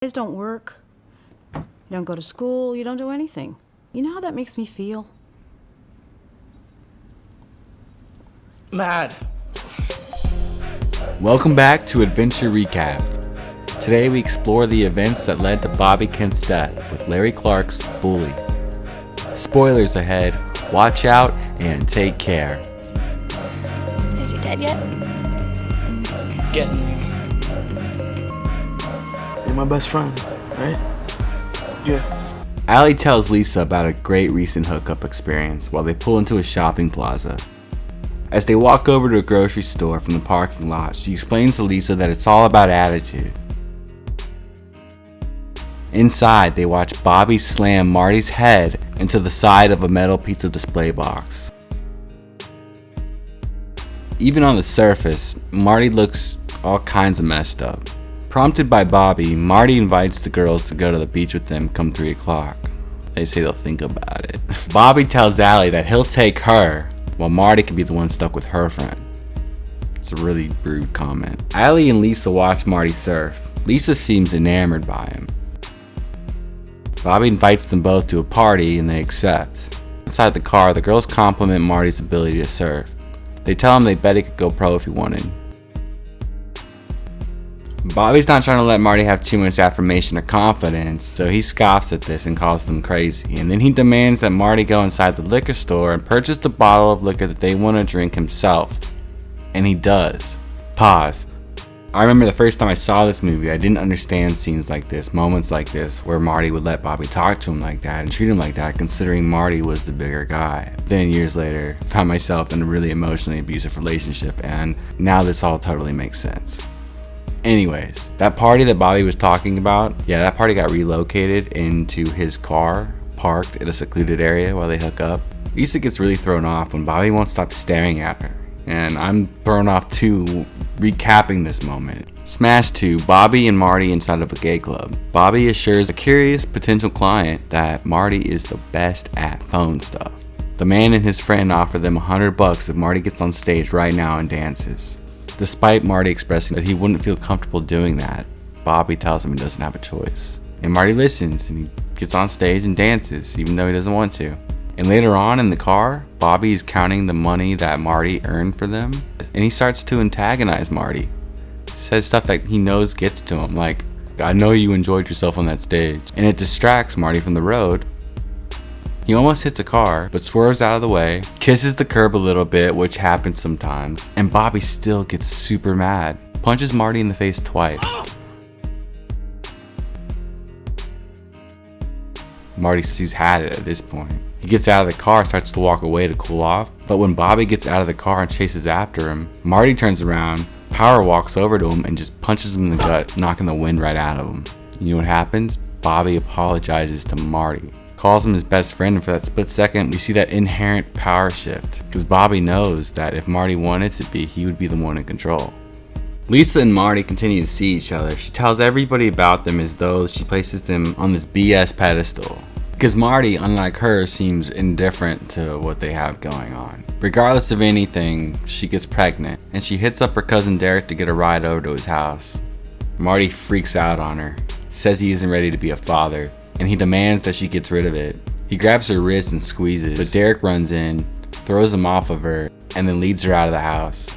guys don't work, you don't go to school, you don't do anything. You know how that makes me feel? Mad. Welcome back to Adventure Recapped. Today we explore the events that led to Bobby Kent's death with Larry Clark's bully. Spoilers ahead, watch out and take care. Is he dead yet? Getting. You're my best friend, right? Yeah. Allie tells Lisa about a great recent hookup experience while they pull into a shopping plaza. As they walk over to a grocery store from the parking lot, she explains to Lisa that it's all about attitude. Inside, they watch Bobby slam Marty's head into the side of a metal pizza display box. Even on the surface, Marty looks all kinds of messed up. Prompted by Bobby, Marty invites the girls to go to the beach with them come 3 o'clock. They say they'll think about it. Bobby tells Allie that he'll take her, while Marty can be the one stuck with her friend. It's a really rude comment. Allie and Lisa watch Marty surf. Lisa seems enamored by him. Bobby invites them both to a party and they accept. Inside the car, the girls compliment Marty's ability to surf. They tell him they bet he could go pro if he wanted. Bobby's not trying to let Marty have too much affirmation or confidence, so he scoffs at this and calls them crazy. And then he demands that Marty go inside the liquor store and purchase the bottle of liquor that they want to drink himself. And he does. Pause. I remember the first time I saw this movie, I didn't understand scenes like this, moments like this, where Marty would let Bobby talk to him like that and treat him like that, considering Marty was the bigger guy. Then years later, I found myself in a really emotionally abusive relationship, and now this all totally makes sense. Anyways, that party that Bobby was talking about, yeah, that party got relocated into his car, parked in a secluded area while they hook up. Lisa gets really thrown off when Bobby won't stop staring at her, and I'm thrown off too, recapping this moment. Smash 2, Bobby and Marty inside of a gay club. Bobby assures a curious potential client that Marty is the best at phone stuff. The man and his friend offer them $100 if Marty gets on stage right now and dances. Despite Marty expressing that he wouldn't feel comfortable doing that, Bobby tells him he doesn't have a choice. And Marty listens and he gets on stage and dances, even though he doesn't want to. And later on in the car, Bobby is counting the money that Marty earned for them, and he starts to antagonize Marty. He says stuff that he knows gets to him, like, "I know you enjoyed yourself on that stage." And it distracts Marty from the road. He almost hits a car, but swerves out of the way, kisses the curb a little bit, which happens sometimes, and Bobby still gets super mad. Punches Marty in the face twice. Marty sees had it at this point. He gets out of the car, starts to walk away to cool off, but when Bobby gets out of the car and chases after him, Marty turns around, power walks over to him and just punches him in the gut, knocking the wind right out of him. You know what happens? Bobby apologizes to Marty. Calls him his best friend, and for that split second, we see that inherent power shift, because Bobby knows that if Marty wanted to be, he would be the one in control. Lisa and Marty continue to see each other. She tells everybody about them as though she places them on this BS pedestal, because Marty, unlike her, seems indifferent to what they have going on. Regardless of anything, she gets pregnant, and she hits up her cousin Derek to get a ride over to his house. Marty freaks out on her, says he isn't ready to be a father, and he demands that she gets rid of it. He grabs her wrist and squeezes, but Derek runs in, throws him off of her, and then leads her out of the house.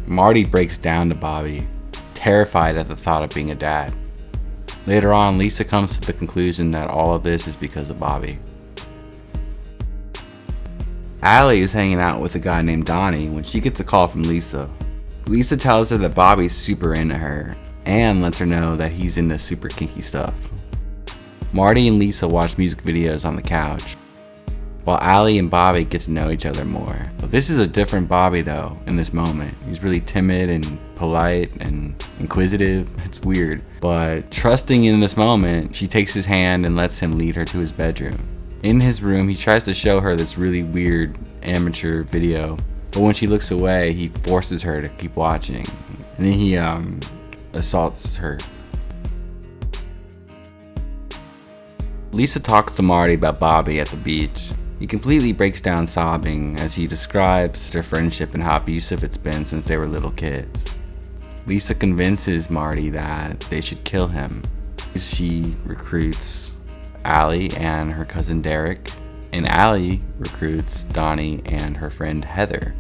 Marty breaks down to Bobby, terrified at the thought of being a dad. Later on, Lisa comes to the conclusion that all of this is because of Bobby. Allie is hanging out with a guy named Donnie when she gets a call from Lisa. Lisa tells her that Bobby's super into her, and lets her know that he's into super kinky stuff. Marty and Lisa watch music videos on the couch, while Allie and Bobby get to know each other more. But this is a different Bobby though, in this moment. He's really timid and polite and inquisitive. It's weird. But trusting in this moment, she takes his hand and lets him lead her to his bedroom. In his room, he tries to show her this really weird amateur video, but when she looks away, he forces her to keep watching. And then he assaults her. Lisa talks to Marty about Bobby at the beach. He completely breaks down sobbing as he describes their friendship and how abusive it's been since they were little kids. Lisa convinces Marty that they should kill him. She recruits Allie and her cousin Derek, and Allie recruits Donnie and her friend Heather.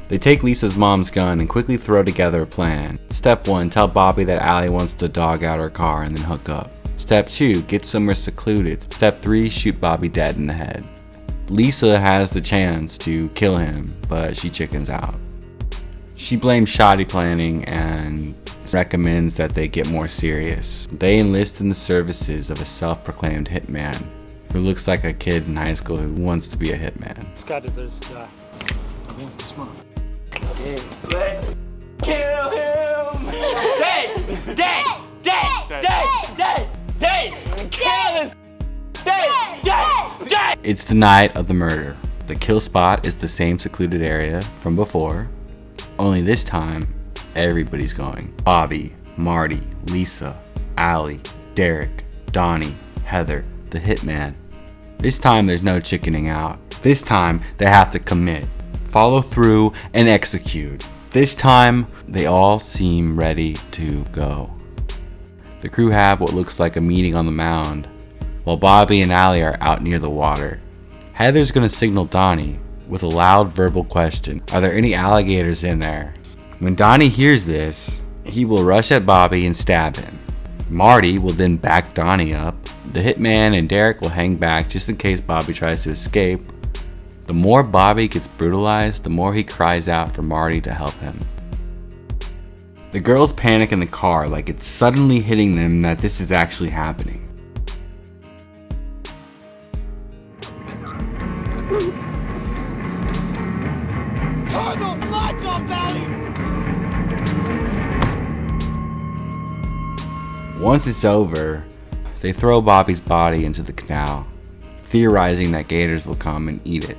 They take Lisa's mom's gun and quickly throw together a plan. Step 1, tell Bobby that Allie wants to dog out her car and then hook up. Step 2, get somewhere secluded. Step 3, shoot Bobby dead in the head. Lisa has the chance to kill him, but she chickens out. She blames shoddy planning and recommends that they get more serious. They enlist in the services of a self-proclaimed hitman who looks like a kid in high school who wants to be a hitman. This guy deserves to die. I want this money. Kill him! Kill this! It's the night of the murder. The kill spot is the same secluded area from before, only this time, everybody's going. Bobby, Marty, Lisa, Allie, Derek, Donnie, Heather, the hitman. This time there's no chickening out. This time they have to commit, follow through, and execute. This time they all seem ready to go. The crew have what looks like a meeting on the mound, while Bobby and Allie are out near the water. Heather's gonna signal Donnie with a loud verbal question. Are there any alligators in there? When Donnie hears this, he will rush at Bobby and stab him. Marty will then back Donnie up. The hitman and Derek will hang back just in case Bobby tries to escape. The more Bobby gets brutalized, the more he cries out for Marty to help him. The girls panic in the car like it's suddenly hitting them that this is actually happening. Turn the lights on, Valley! Once it's over, they throw Bobby's body into the canal, theorizing that gators will come and eat it.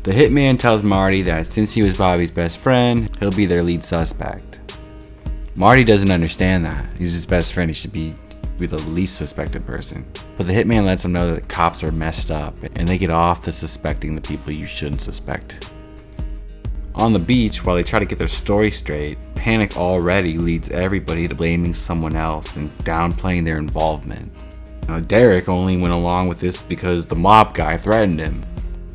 The hitman tells Marty that since he was Bobby's best friend, he'll be their lead suspect. Marty doesn't understand that. He's his best friend. He should be the least suspected person. But the hitman lets him know that the cops are messed up and they get off the suspecting the people you shouldn't suspect. On the beach, while they try to get their story straight, panic already leads everybody to blaming someone else and downplaying their involvement. Now, Derek only went along with this because the mob guy threatened him.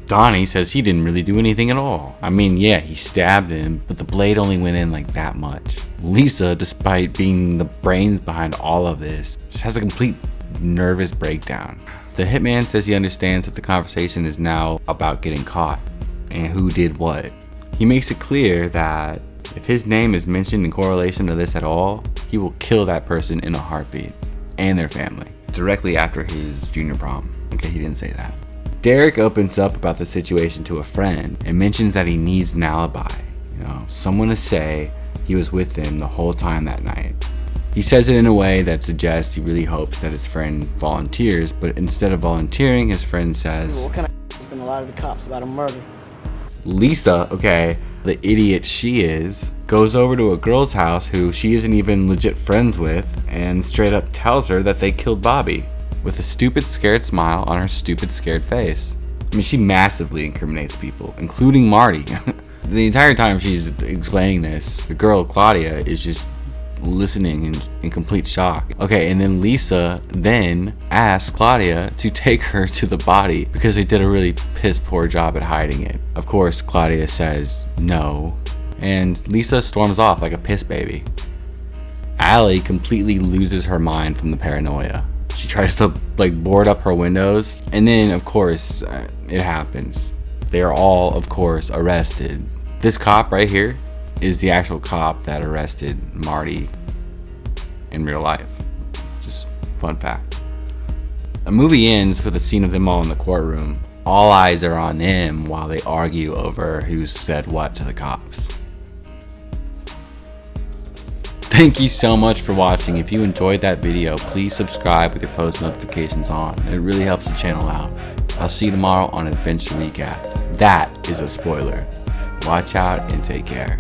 Donnie says he didn't really do anything at all. I mean, yeah, he stabbed him, but the blade only went in like that much. Lisa, despite being the brains behind all of this, just has a complete nervous breakdown. The hitman says he understands that the conversation is now about getting caught and who did what. He makes it clear that if his name is mentioned in correlation to this at all, he will kill that person in a heartbeat and their family directly after his junior prom. Okay, he didn't say that. Derek opens up about the situation to a friend and mentions that he needs an alibi, someone to say he was with him the whole time that night. He says it in a way that suggests he really hopes that his friend volunteers, but instead of volunteering, his friend says, What kind of is gonna lie to the cops about a murder? Lisa, the idiot she is, goes over to a girl's house who she isn't even legit friends with and straight up tells her that they killed Bobby, with a stupid scared smile on her stupid scared face. I mean, she massively incriminates people, including Marty. The entire time she's explaining this, the girl, Claudia, is just listening in complete shock. Okay, and then Lisa then asks Claudia to take her to the body because they did a really piss poor job at hiding it. Of course, Claudia says no, and Lisa storms off like a piss baby. Allie completely loses her mind from the paranoia. She tries to board up her windows, and then of course it happens. They are all, of course, arrested. This cop right here is the actual cop that arrested Marty in real life. Just fun fact. The movie ends with a scene of them all in the courtroom. All eyes are on them while they argue over who said what to the cops. Thank you so much for watching. If you enjoyed that video, please subscribe with your post notifications on. It really helps the channel out. I'll see you tomorrow on Adventure Recap. That is a spoiler. Watch out and take care.